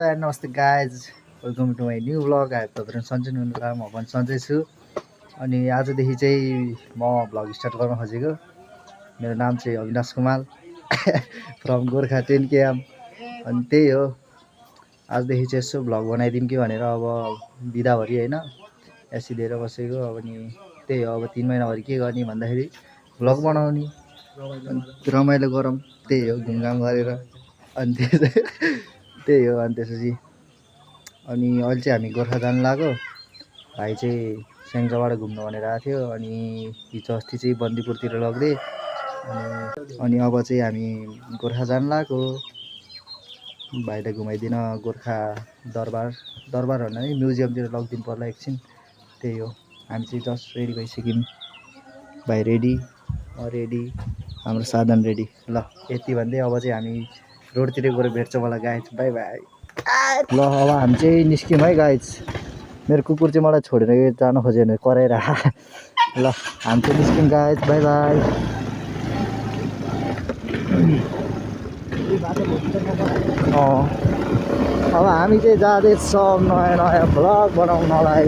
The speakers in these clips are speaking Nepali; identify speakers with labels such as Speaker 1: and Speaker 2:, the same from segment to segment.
Speaker 1: नमस्ते guys, welcome to my new vlog. तपाईँहरू सन्चै हुनुहुन्छ? म पनि सन्चै छु। अनि आजदेखि चाहिँ म भ्लग स्टार्ट गर्न खोजेको। मेरो नाम चाहिँ अविनाश कुमार फ्रम गोर्खा 10 KM। अनि त्यही हो, आजदेखि चाहिँ यसो भ्लग बनाइदिउँ कि भनेर अब बिदाभरि होइन एसी लिएर बसेको। अनि त्यही हो, अब 3 महिनाभरि के गर्ने भन्दाखेरि भ्लग बनाउने, रमाइलो गरौँ, त्यही हो, घुमघाम गरेर। अनि त्यही हो। अनि त्यसपछि अनि अहिले चाहिँ हामी गोर्खा जानु लाग्यो। भाइ चाहिँ स्याङ्जाबाट घुम्नु भनेर आएको थियो। अनि हिजो अस्ति चाहिँ बन्दीपुरतिर लगिदिए। अनि अब चाहिँ हामी गोर्खा जानु लाग्यो। भाइलाई घुमाइदिन गोर्खा दरबार भन्दा नि म्युजियमतिर लगिदिनु पर्ला एकछिन। त्यही हो, हामी चाहिँ जस्ट रेडी भइसक्यौँ। भाइ रेडी, म रेडी, हाम्रो साधन रेडी। ल यति भन्दै अब चाहिँ हामी रोडतिर गएर भेट्छौँ होला गाइज। By by. ल अब हामी चाहिँ निस्क्यौँ है गाइज। मेरो कुकुर चाहिँ मलाई छोडेर जान खोज्यो भने कराएर। ल हामी चाहिँ निस्क्यौँ गाइज, बाई बाई। अब हामी चाहिँ जाँदैछौँ नयाँ नयाँ भ्लग बनाउनलाई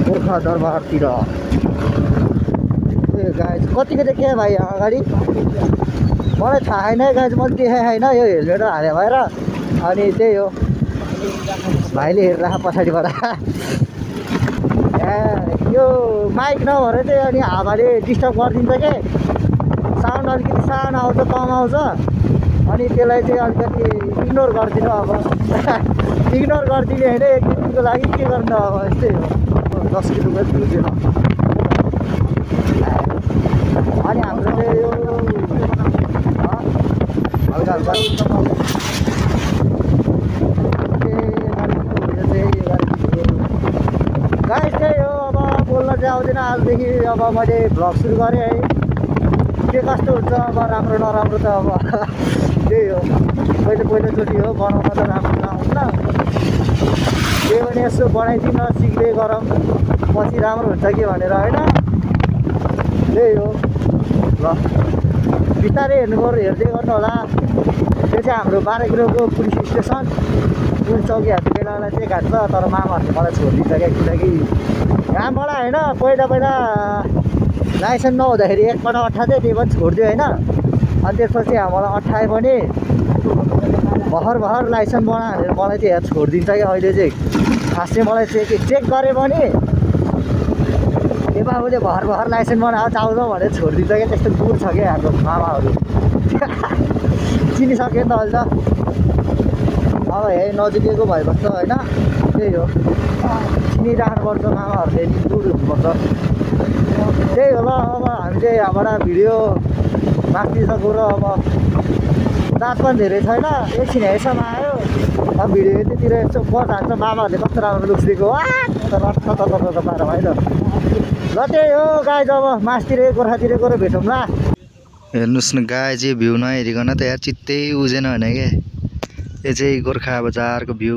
Speaker 1: गोर्खा दरबारतिर। ए गाइज कतिको देखेँ भाइ अगाडि, मलाई थाहा छैन है गाइज, मैले देखेँ छैन यो हेलमेट हाले भएर। अनि त्यही हो, भाइले हेरिरह पछाडिबाट। यो माइक नभएर चाहिँ अनि हावाले डिस्टर्ब गरिदिन्छ के, साउन्ड अलिकति सानो आउँछ, कम आउँछ। अनि त्यसलाई चाहिँ अलिकति इग्नोर गरिदिनु। अब इग्नोर गरिदिने होइन, एक दिनको लागि के गर्नु। अब यस्तै हो, 10 किलोको बुझेन। अनि हाम्रो चाहिँ यो हल्का हल्का गाइस चाहिँ हो। अब बोल्न चाहिँ आउँदैन आजदेखि। अब मैले भ्लग सुरु गरेँ है, के कस्तो हुन्छ अब राम्रो नराम्रो त अब त्यही हो। पहिलोचोटि हो, बनाउन त राम्रो नहुन्न, त्यही पनि यसो बनाइदिन सिक्दै गरौँ, पछि राम्रो हुन्छ कि भनेर होइन। त्यही हो। ल बिस्तारै हेर्नुपर्यो, हेर्दै गर्नु होला। त्यो चाहिँ हाम्रो 12 किलोको पुलिस स्टेसन, पुलिस चौकी हात्ती बेलालाई चाहिँ घाट्छ। तर मामाहरूले मलाई छोडिदिन्छ क्या, किनकि यहाँबाट होइन पहिला लाइसेन्स नहुँदाखेरि एकपल्ट अठाएको थिएँ, त्यही पनि छोडिदियो होइन। अनि त्यसपछि हामीलाई अठाए पनि भर्खर लाइसेन्स बनायो भनेर मलाई चाहिँ यहाँ छोडिदिन्छ क्या। अहिले चाहिँ खास चाहिँ मलाई चेक गरेँ भने ए बाबुले भर्खर लाइसेन्स बनाएर चाउँछ भनेर छोडिदिन्छ क्या। त्यस्तो गुड छ क्या हाम्रो मामाहरू। चिनिसक्यो नि त अहिले त। अब यही नजिकैको भइबस्छ होइन, त्यही हो, चिनिराख्नुपर्छ मामाहरूले, गुड हुनुपर्छ। त्यही हो। ल अब हामी चाहिँ यहाँबाट भिडियो माग्दिसक्यो र अब दाँत पनि धेरै छैन, एकछिन हेरसम्म आयो। अब भिडियो यतितिर यसो बजान्छ, मामाहरूले कस्तो राम्रो लुक्स दिएको पार है त। ल त्यही हो गाइज, अब मासतिर गोर्खातिर गएर भेटौँला। हेर्नुहोस् न गाइज, यो भ्यू नहेरिकन त यार चित्तै बुझेन भने क्या। यो चाहिँ गोर्खा बजारको भ्यू।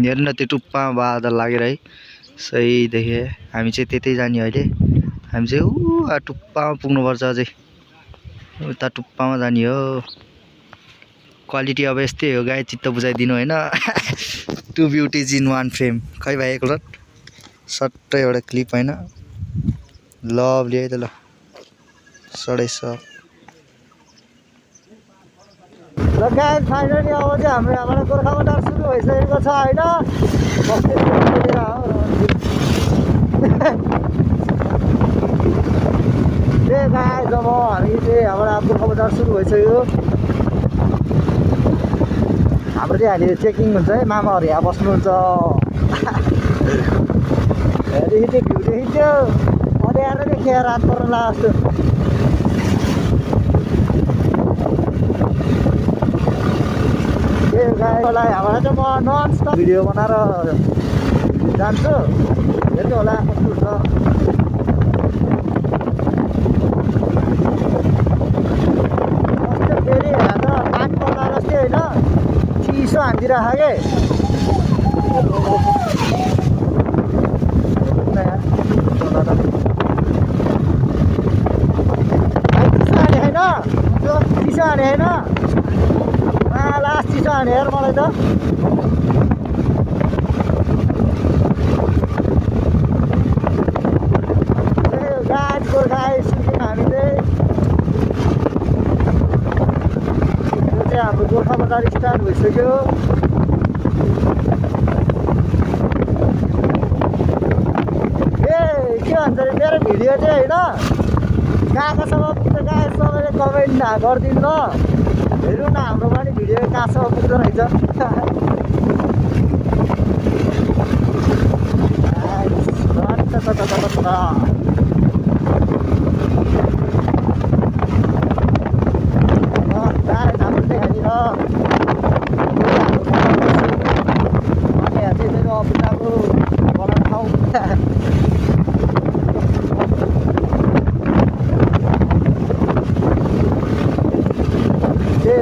Speaker 1: हेर्नु न, त्यो टुप्पामा बादल लागेर है, सही देखेँ। हामी चाहिँ त्यतै जाने अहिले। हामी चाहिँ टुप्पामा पुग्नुपर्छ, अझै उता टुप्पामा जाने हो। क्वालिटी अब यस्तै हो गाई, चित्त बुझाइदिनु होइन। 2 ब्युटिज इन 1 फ्रेम। खै भाइ एकलट सट्ट एउटा क्लिप होइन, लभली है त। ल सडै स ल गाइज, फाइनली अब चाहिँ हाम्रो यहाँबाट गोर्खा बजार सुरु भइसकेको छ होइन। त्यही गाइज, अब हामी चाहिँ यहाँबाट गोर्खा बजार सुरु भइसक्यो। हाम्रो चाहिँ अहिले चेकिङ हुन्छ है, मामाहरू यहाँ बस्नुहुन्छ। देखिन्थ्यो भ्यू देखिन्थ्यो, अँध्यारो देखियो, रात पर्ला जस्तो। त्यही गाईलाई यहाँबाट चाहिँ म नन स्टप भिडियो बनाएर जान्छु, हेर्नु होला कस्तो हुन्छ। कस्तो फेरि यहाँ त पानी पर्ला जस्तै होइन, चिसो हानिदिइराख के। चिसो हाने होइन, चिसो हाने यार मलाई त गोर्खा आइसक्यौँ हामी चाहिँ यो चाहिँ हाम्रो गोर्खा बजार स्टार्ट भइसक्यो ए के भन्छ अरे मेरो भिडियो चाहिँ होइन कहाँसम्म पुग्छ सबैले कमेन्ट गरिदिनु ल हेरौँ न हाम्रो पनि भिडियो कहाँसम्म पुग्दो रहेछ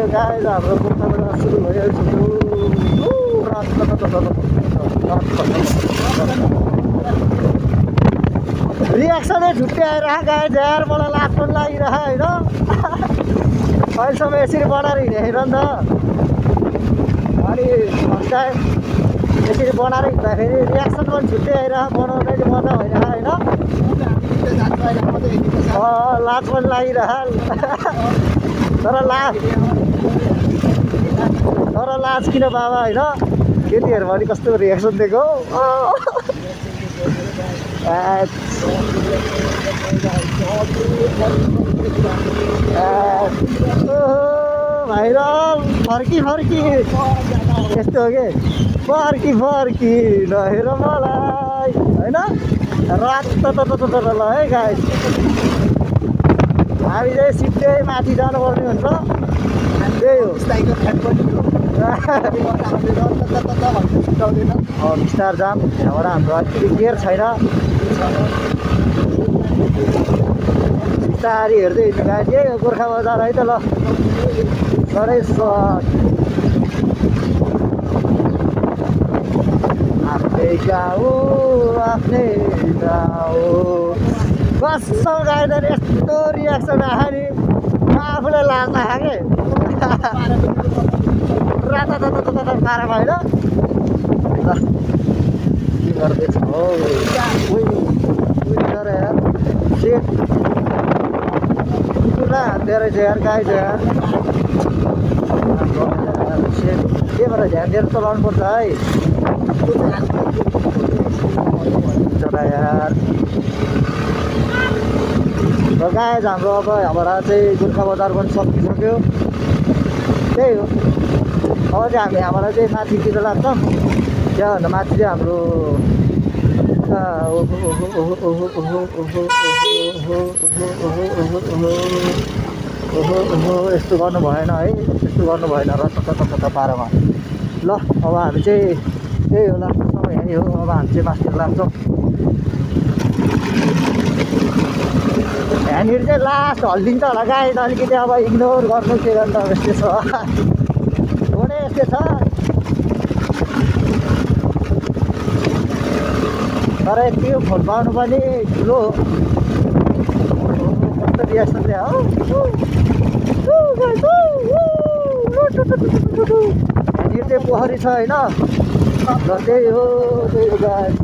Speaker 1: guys, हाम्रो गोर्खा बजार सुरु भइसक्यो रियाक्सनै छुट्टै आइरह गाइज यार मलाई लाज पनि लागिरह होइन अहिलेसम्म यसरी बनाएर हिँडेको हेर नि त अनि भन्छ यसरी बनाएर हिँड्दाखेरि रियाक्सन पनि छुट्टै आइरह बनाउँदै मजा भइरह होइन लाज पनि लागिरह तर लाज किन बाबा होइन केटीहरू भने कस्तो रियाक्सन दिएको भाइरल फर्की यस्तो हो कि फर्की नहेर मलाई होइन रात त ल है गाइस हामी चाहिँ सिधै माथि जानुपर्ने हुन्छ त्यही हो स्टार जाम यहाँबाट हाम्रो अलिकति केयर छैन बिस्तारी हेर्दै हिँड्नु गएको थिएँ गोर्खा बजार है त ल सरै आफ्नै गाउँ कसम गाइदर यस्तो रियाक्सन आयो नि आफूलाई लाज लाग्यो राता पारामा होइन के गर्दैछ हो यार सेट पुरा हान्दै रहेछ यार गाइज यार सेट के भएर ध्यान दिएर चलाउनु पर्छ है यार र गाइज हाम्रो अब यहाँबाट चाहिँ गोर्खा बजार पनि सकिसक्यो त्यही हो अब चाहिँ हामी यहाँबाट चाहिँ माथितिर लाग्छौँ त्यहाँभन्दा माथि चाहिँ हाम्रो यस्तो गर्नु भएन है यस्तो गर्नु भएन र त पारामा ल अब हामी चाहिँ त्यही हो लाग्छ समय यही हो अब हामी चाहिँ माथितिर लाग्छौँ यहाँनिर चाहिँ लास्ट हल्दिन्छ होला गाइज अलिकति अब इग्नोर गर्नु के गर्नु अब यस्तै छ हो नै यस्तै छ तर त्यो फोन पाउनु पनि ठुलो कस्तो रियाक्सन चाहिँ हो यहाँनिर चाहिँ पोखरी छ होइन र त्यही हो गाइज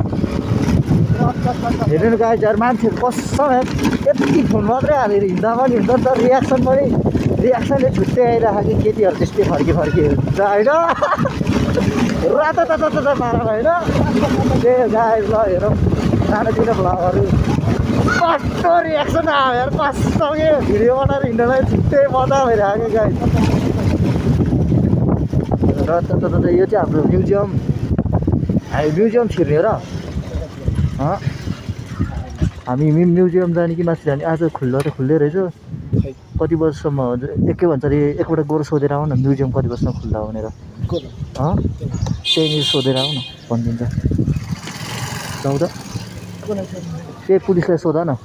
Speaker 1: हेर्नु गाइजहरू मान्छेहरू कसम यति फोन मात्रै हालेर हिँड्दा पनि हुन्छ नि त रियाक्सनले छुट्टै आइरहेको कि केटीहरू त्यस्तै फर्की हुन्छ होइन रातो पारामा होइन त्यही गाइज ल हेरौँ सानोतिनो भ्लगहरू कस्तो रियाक्सन आयो यार कस्तो के भिडियो बनाएर हिँड्नलाई छुट्टै मजा भइरहेको क्या गाइज र यो चाहिँ हाम्रो म्युजियम हामी म्युजियम छिर्ने र हामी म्युजियम जाने कि माथि जाने आज खुल्ला त खुल्दै रहेछ कति वर्षसम्म के भन्छ अरे एकपल्ट गएर सोधेर आऊ न म्युजियम कति वर्षसम्म खुल्ला हो भनेर त्यहीँनिर सोधेर आऊ न भनिदिन्छ जाउँ त त्यही पुलिसलाई सोध न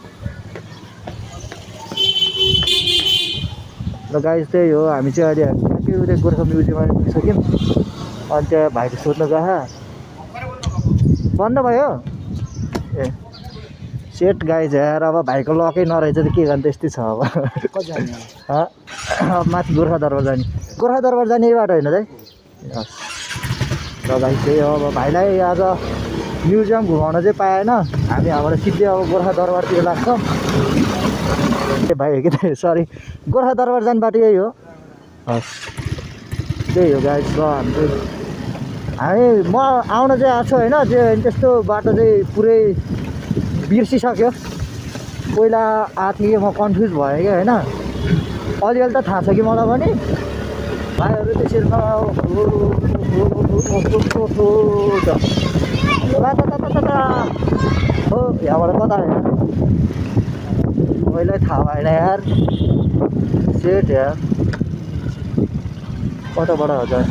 Speaker 1: र गाइज त्यही हो हामी चाहिँ अहिले उता गोर्खा म्युजियममा पुगिसक्यौँ अनि त्यहाँ भाइले सोध्न गएको बन्द भयो ए सेट गाइज यार अब भाइको लकै नरहेछ त के गर्नु त्यस्तै छ अब माथि गोर्खा दरबार जाने यही बाटो होइन त र भाइ त्यही हो, अब भाइलाई आज म्युजियम घुमाउन चाहिँ पाएन, हामी यहाँबाट सिधै अब गोर्खा दरबारतिर लाग्छौँ। ए भाइ हो कि त, सरी, गोर्खा दरबार जाने बाटो यही हो। हस् त्यही हो गाइस। ल म आउन चाहिँ आएको छु होइन, त्यस्तो बाटो चाहिँ पुरै बिर्सिसक्यो। पहिला आएको थिएँ कि म कन्फ्युज भएँ कि होइन, अलिअलि त थाहा छ कि मलाई पनि। भाइहरू त्यसरी हो यहाँबाट कता होइन पहिल्यै थाहा भएन यार, सेट यार, कताबाट हजुर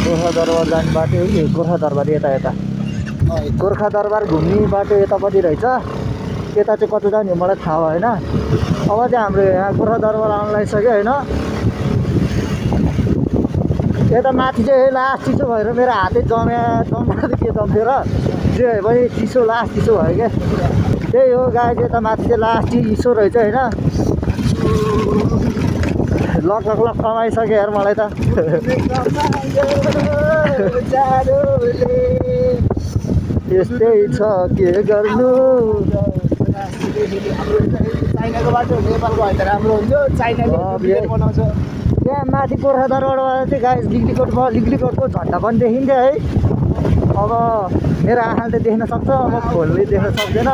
Speaker 1: गोर्खा दरबार जाने बाटो हो कि गोर्खा दरबार यता गोर्खा दरबार घुम्ने बाटो यतापट्टि रहेछ, यता चाहिँ कता जाने मलाई थाहा भएन। अब चाहिँ हाम्रो यहाँ गोर्खा दरबार आउनु लागिसक्यो होइन। यता माथि चाहिँ लास्ट चिसो भएर मेरो हातै जम्दा के जम्थ्यो र, जे भए पनि चिसो लास्ट चिसो भयो क्या। त्यही हो गाइस, यता माथि चाहिँ लास्ट चिसो रहेछ होइन। लक कमाइसक्यो यार मलाई त। यस्तै छ के गर्नु।
Speaker 2: चाइनाको बाटो नेपालको होइन राम्रो हुन्छ, चाइनाले बनाउँछ।
Speaker 1: त्यहाँ माथि गोर्खा दरबारबाट चाहिँ गाइस लिग्लीकोटको झन्डा पनि देखिन्थ्यो है। अब मेरो आँखाले त देख्न सक्छ, म फोनले देख्न सक्दैन,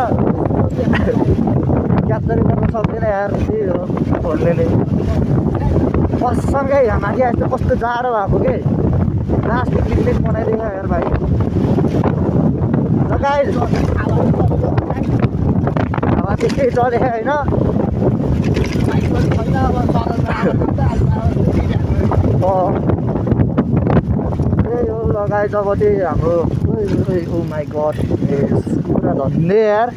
Speaker 1: क्याप्चर गर्न सक्दैन यार। त्यही हो फोनले नै। कससँगै यहाँ माथि आएछ कस्तो जाडो भएको के, लास्ट लिग्ली बनाइदिएको यार भाइ। र गाइस हावा त्यस्तै चले होइन। त्यही हो लगाए जब चाहिँ हाम्रो ओ माई गड पुरा धन्दै यार,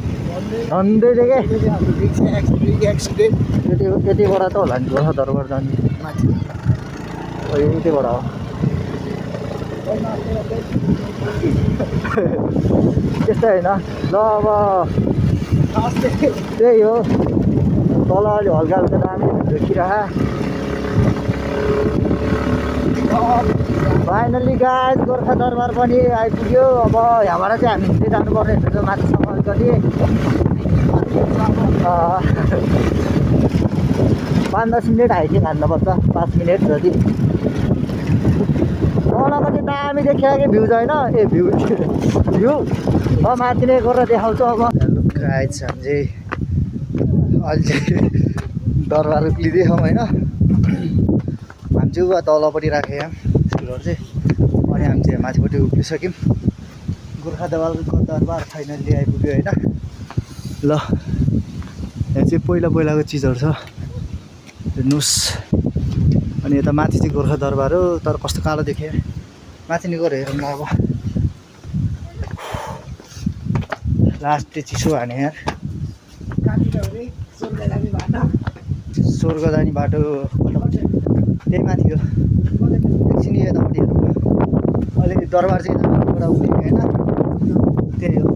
Speaker 1: धन्दैले के यतिबाट त होला नि गोर्खा दरबार जाने माथि, यतिबाट हो त्यस्तै होइन। ल अब त्यही हो, तल अलि हल्का हल्का दामी देखिरह। फाइनल्ली गाइस गोर्खा दरबार पनि आइपुग्यो। अब यहाँबाट चाहिँ हामी हिँड्दै जानुपर्ने हुन्छ माथिसम्म अलिकति, 5-10 मिनट हाइकिङ हान्नुपर्छ, 5 मिनट जति। तलको चाहिँ दामी देखियो कि भ्यू छैन, ए भ्यू माथि नै गरेर देखाउँछु। अब गाइस हामी चाहिँ अहिले चाहिँ दरबार उक्लिँदैछौँ होइन। हामी चाहिँ उहाँ तलपट्टि राखेँ यहाँ स्कुलहरू चाहिँ, अनि हामी चाहिँ माथिपट्टि उक्लिसक्यौँ। गोर्खा दरबार फाइनल्ली आइपुग्यो होइन। ल यहाँ चाहिँ पहिलाको चिजहरू छ हेर्नुहोस्। अनि यता माथि चाहिँ गोर्खा दरबार हो, तर कस्तो कालो देखेँ माथि नै गएर हेरौँ न। अब लास्ट चाहिँ चिसो हाने यार। स्वर्गदानी बाटो त्यही माथि हो, एकछिन यतापट्टि हेरौँ। अहिले दरबार चाहिँ यताबाट उक्लिने होइन, त्यही हो।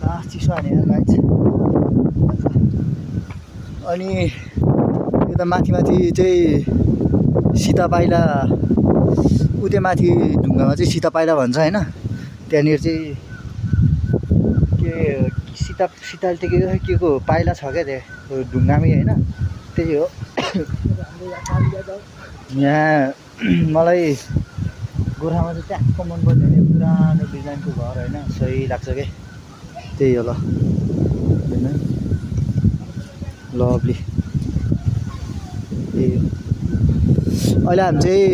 Speaker 1: लास्ट चिसो हाने यार गाइस। अनि यता माथि चाहिँ सीता पाइला, उतै माथि ढुङ्गामा चाहिँ सीता पाइला भन्छ होइन। त्यहाँनिर चाहिँ के सीताले के को पाइला छ क्या त्यहाँ ढुङ्गामै होइन, त्यही हो। यहाँ मलाई गोर्खामा चाहिँ ट्याक्क मनपर्ने पुरानो डिजाइनको घर होइन, सही लाग्छ क्या। त्यही हो ल होइन, लभली। ए अहिले हामी चाहिँ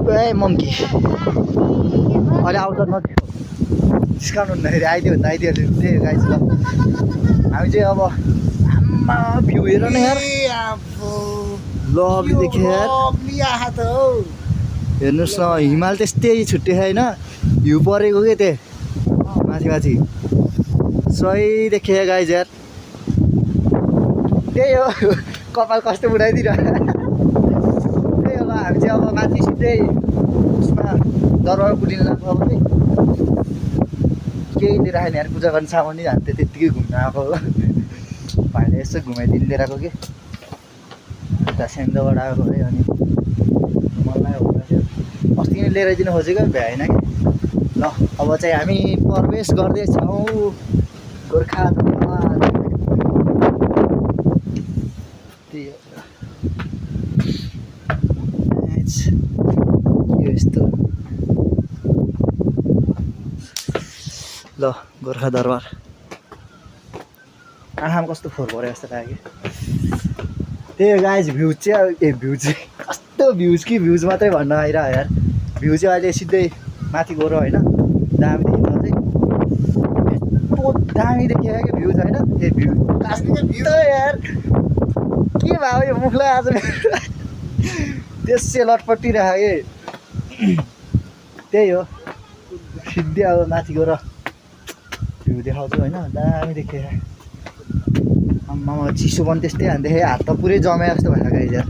Speaker 1: ए मङ्की अहिले आउँछ नजिक डिस्काउन्ट हुँदाखेरि आइदियो भने त आइदिइहाल्यो। त्यही गाइस ल हामी चाहिँ अब आम्मा भ्यू हेर न यार, लभली देख्यो यार। हेर्नुहोस् न हिमाल त्यस्तै छुट्टै होइन, भ्यू परेको के त्यहाँ माथि सही देख्यो गाइस यार। त्यही हो कपाल कस्तो उडाइदिएर। त्यही हो ल हामी चाहिँ अब माथि सिधै उसमा दरबार पुगिन लाग्छ। अब चाहिँ केही लिएर आएन यार, पूजा गर्ने सामान नि हामी त त्यत्तिकै घुम्न आएको हो। भाइले यसो घुमाइदिनु लिएर आएको कि यता स्याङ्जाबाट आएको है अनि मलाई अस्ति नै लिएर दिनु खोजेको भ्याएन कि ल अब चाहिँ हामी प्रवेश गर्दैछौँ गोर्खा दरबार त्यही हो यस्तो ल गोर्खा दरबार आँखामा कस्तो फोहोर पऱ्यो जस्तो लाग्यो त्यही हो गाइज भ्युज चाहिँ भ्युज चाहिँ कस्तो भ्युज कि भ्युज मात्रै भन्न आइरह्यो यार भ्यू चाहिँ अहिले सिधै माथि गएर होइन दामी देखिन्छ चाहिँ यस्तो दामी देखियो क्या भ्युज होइन ए भ्यू कस्तो यार के भयो यो मुखलाई आज त्यसै लटपटिरहेको कि त्यही हो सिधै अब माथि गएर भ्यू देखाउँछु होइन दामी देखियो आम्मा चिसो पनि त्यस्तै हान्दै हात त पुरै जमे जस्तो भयो गाइज यार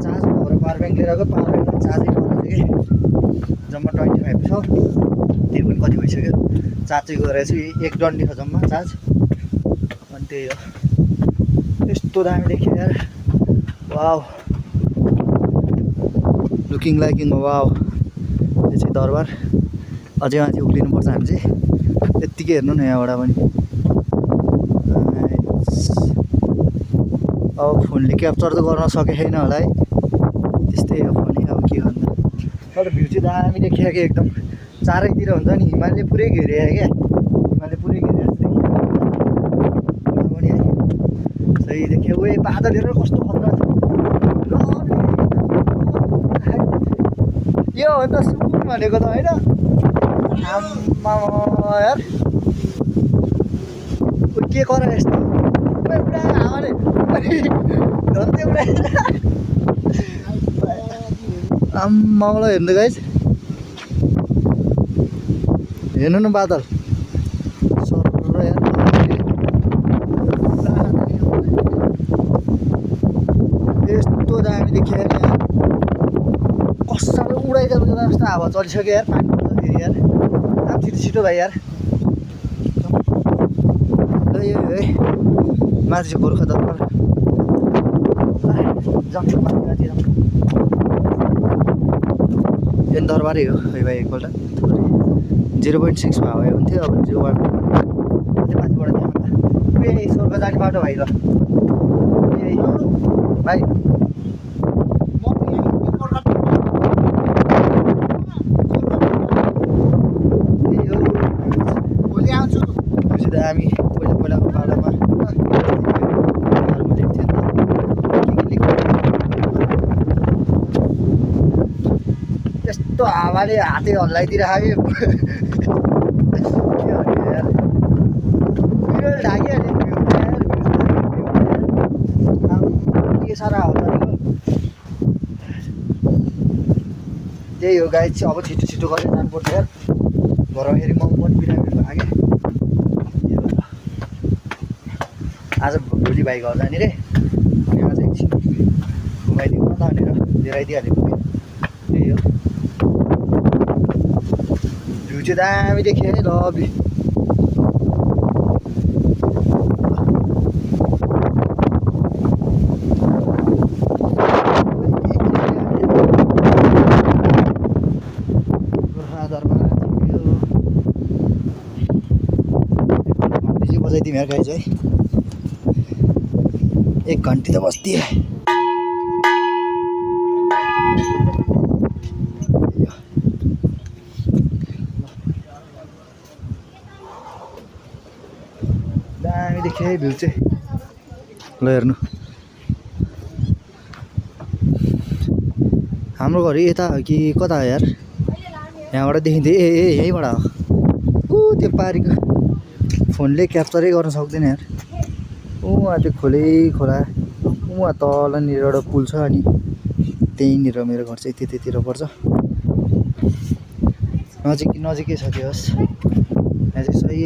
Speaker 1: चार्ज भएर पावर ब्याङ्क लिएर गयो पावर ब्याङ्क चार्जै गर्नु कि जम्मा 25 छ त्यही पनि कति भइसक्यो चार्ज चाहिँ गरेको छु 1 डन्डी छ जम्मा चार्ज अनि त्यही हो यस्तो दामी देखियो यार वाउ लुकिङ लाइकिङ वाउ यो चाहिँ दरबार अझै माथि उक्लिनुपर्छ हामी चाहिँ यत्तिकै हेर्नु न यहाँबाट पनि अब फोनले क्याप्चर त गर्न सकेको छैन होला है त्यस्तै हो फोनै अब के गर्नु तर भ्यू चाहिँ दामी देखियो कि एकदम चारैतिर हुन्छ नि हिमालले पुरै घेरियो क्या हिमालले पुरै घेरियो जस्तो देखियो पनि है सही देखियो उयो बादलहरू कस्तो खतरा छ यो हो त सुकुन भनेको त होइन आम्मा यार के गर यस्तो पुरा हावाले धन्दै उडा आम्मालाई हेर्नु गाइज हेर्नु न बादल सर यार यस्तो दामी देखियो यार कसैले उडाइजान्छ जस्तो हावा चलिसक्यो यार पानी पर्दाखेरि यार काम छिटो छिटो भाइ यार ल यो है माथि चाहिँ गोर्खा दरबार जङ्सन माथि एन दरबारै हो है भाइ एकपल्ट 0.6 भयो हुन्थ्यो अब 0.1 माथिबाट देखाउँदा ए स्वर्ग जाने बाटो भाइ ल ए भाइ हामी पहिलाको बाटोमा यस्तो हावाले हातै हल्लाइदिरहेको ढाकिहाल्यो के साह्रो हावा त्यही हो गाइड चाहिँ अब छिटो छिटो गरेर जानुपर्छ यार घरखेरि म पनि बिरामी लाग्यो आज भोलि भाइ घर जाने रे अनि आज एकछिन घुमाइदिउँ न त भनेर लिएर आइदिइहालेको त्यही हो भ्यू चाहिँ दामी देखियो है लभी बजाइदिउँ यार गाइज है 1 घन्टी त बस्ती है दामी देखियो है भ्यू चाहिँ ल हेर्नु हाम्रो घर यता हो कि कता हो यार यहाँबाट देखिन्थ्यो ए यहीँबाट हो ऊ त्यो पारीको फोनले क्याप्चरै गर्न सक्दैन यार उहाँ त्यो खोला उहाँ तलनिर एउटा पुल छ अनि त्यहीँनिर मेरो घर चाहिँ त्यतिर पर्छ नजिकै छ त्यो होस् यहाँ चाहिँ सही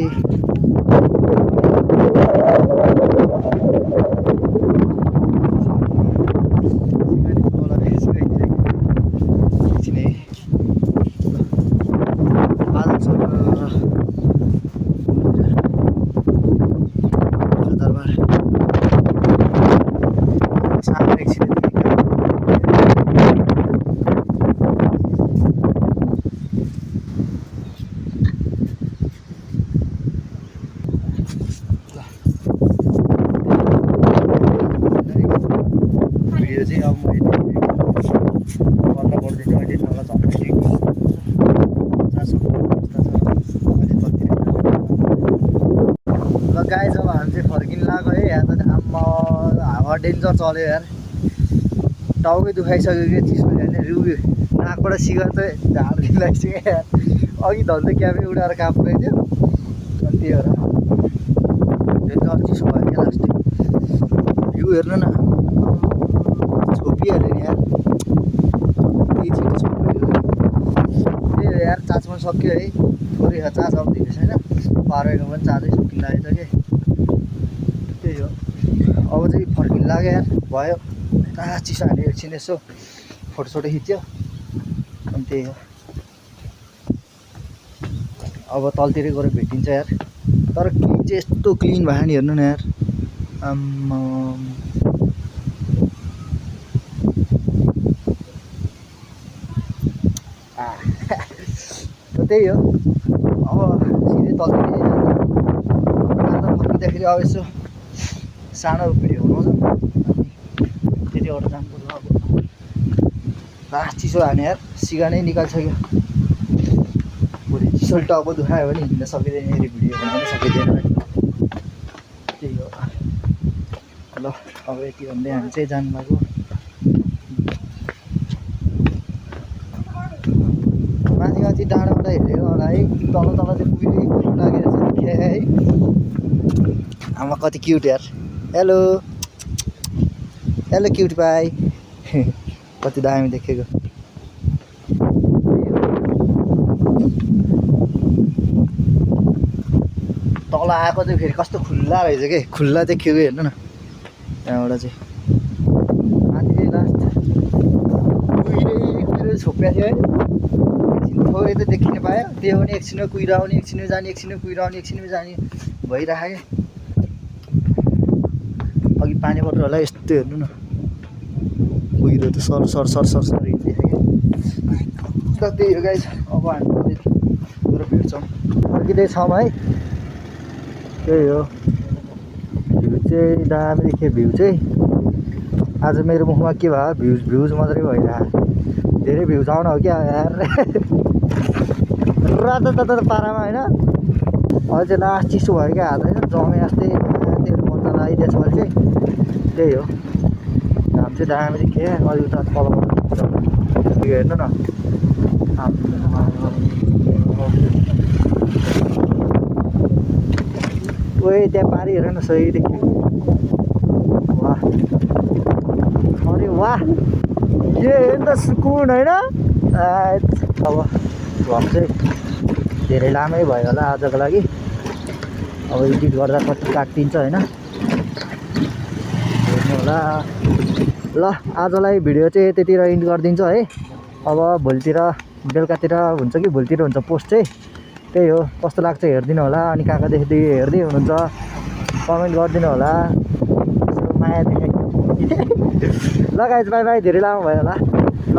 Speaker 1: यहाँ त आम्मा हावा डेन्जर चल्यो यार टाउकै दुखाइसक्यो कि चिसो होइन रुग्यो नाकबाट सिगार चाहिँ झार्दिन लागिसक्यो यार अघि धन्दै क्याबे उडाएर काम पुऱ्याइदियो अनि त्यही भएर डेन्जर चिसो भयो क्या लास्ट भ्यू हेर्नु न छोपिहाल्यो नि यार त्यही छिटो छोपिहाल्यो त्यही हो यार चार्ज पनि सक्यो है थोरै चार्ज आउँदैन छैन पारेको पनि चार्जै सकिन लाग्यो त कि त्यही हो अब चाहिँ फर्किन लाग्यो यार भयो चिसो हाल्यो एकछिन यसो फोटोसोटो खिच्यो अनि त्यही हो अब तलतिरै गएर भेटिन्छ यार तर क्लिन चाहिँ यस्तो क्लिन भयो नि हेर्नु न यार आम्मा त्यही हो अब सिधै तलतिर फर्किँदाखेरि अब यसो सानो भिडियो बनाउँछ अनि त्यतिबाट जानुपर्छ अब चिसो हाने यार सिगा नै निकालिसक्यो भोलि चिसो टाउको दुखायो भने हिँड्न सकिँदैन फेरि भिडियो बनाउन सकिँदैन त्यही हो ल अब यति भन्दै हामी चाहिँ जानु लाग्यो माथि डाँडाबाट हेरेको होला है तल तल चाहिँ कुहिरै लागेर चाहिँ देखियो है आमा कति क्युट यार हेलो हेलो क्युट पाई कति दामी देखेको तल आएको चाहिँ फेरि कस्तो खुल्ला रहेछ कि खुल्ला देखियो कि हेर्नु न त्यहाँबाट चाहिँ माथि चाहिँ लास्ट कुहिरै छोपिएको थियो है थोरै त देखिन पायो त्यो पनि एकछिनमा कुहिराउने एकछिनमा जाने एकछिनमा कुहिराउने एकछिनमा जाने भइरहेको अघि पानी बोतल होला यस्तो हेर्नु न कुहिरो त sir sir sir sir sir हिँडिदिएको क्या त्यही हो गाइस अब हामी गएर भेट्छौँ फर्किँदैछौँ है त्यही हो भ्यू चाहिँ दामी देख्यो भ्यू चाहिँ आज मेरो मुखमा के भयो भ्युज मात्रै भइरहेको धेरै भ्युज आउन हो क्या यार रातो त पारामा होइन अझै लास्ट चिसो भयो क्या हात होइन जमे जस्तै त्योहरू बन्द लगाइदिएछ मैले चाहिँ त्यही हो घाम चाहिँ दामी देखेँ अलि उता तलबाट हेर्नु न ओए त्यहाँ पारि हेर न सही देखियो वाह अरे वाह ये त सुकुन होइन अब भ्लग चाहिँ धेरै लामै भयो होला आजको लागि अब एडिट गर्दा कति काटिन्छ होइन हेर्नु होला ल आजलाई भिडियो चाहिँ यतितिर इन्ड गरिदिन्छु है अब भोलितिर बेलुकातिर हुन्छ कि भोलितिर हुन्छ पोस्ट चाहिँ त्यही हो कस्तो लाग्छ हेरिदिनु होला अनि कहाँदेखि हेर्दै हुनुहुन्छ कमेन्ट गरिदिनु होला माया देखाइ ल गाइज बाई बाई धेरै लामो भयो होला ल